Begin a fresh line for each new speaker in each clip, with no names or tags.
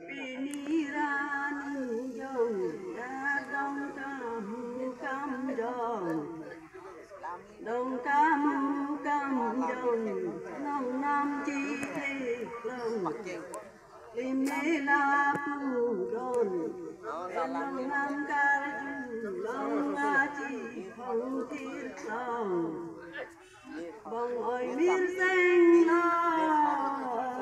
Pinirani dong đã đông cam dong đông cam dong nông nam chi thế lòng im nê la pu don nông nam ca chu long nga chi phong tiết lòng bông ơi miên xanh lòng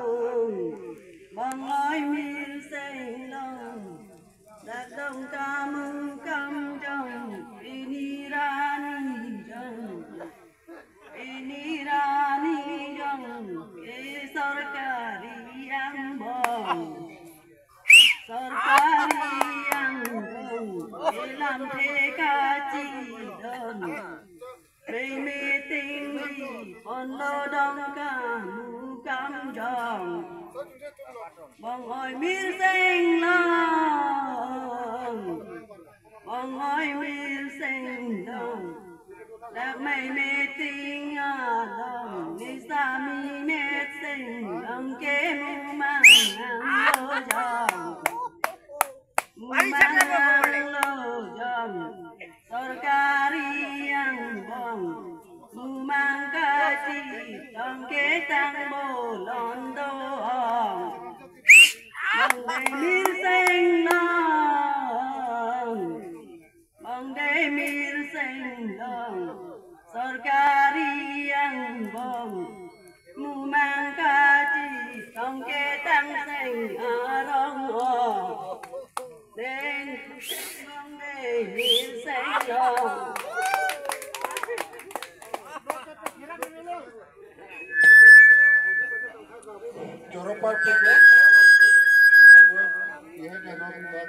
bông ơi miên xanh lòng đã đông cam trong inirani trong e sarkari ang bong e làm thế ca chi đơn mê tình đi con lo đông cam dòng bông ơi miên xanh lòng bông ơi miên xanh lòng đã mây mê tình lòng đi xa mi mê xanh lòng kế mu mang lo dòng mu mang lo dòng sarkari ang bong mang ca chi lòng kế tăng bồ lon đô hồng bằng đầy miên xanh lòng bằng đầy miên xanh lòng sarkari ang bong mang ca chi lòng kế tăng xanh rong hồng đến bằng đầy miên xanh lòng
Jorok parkir ya.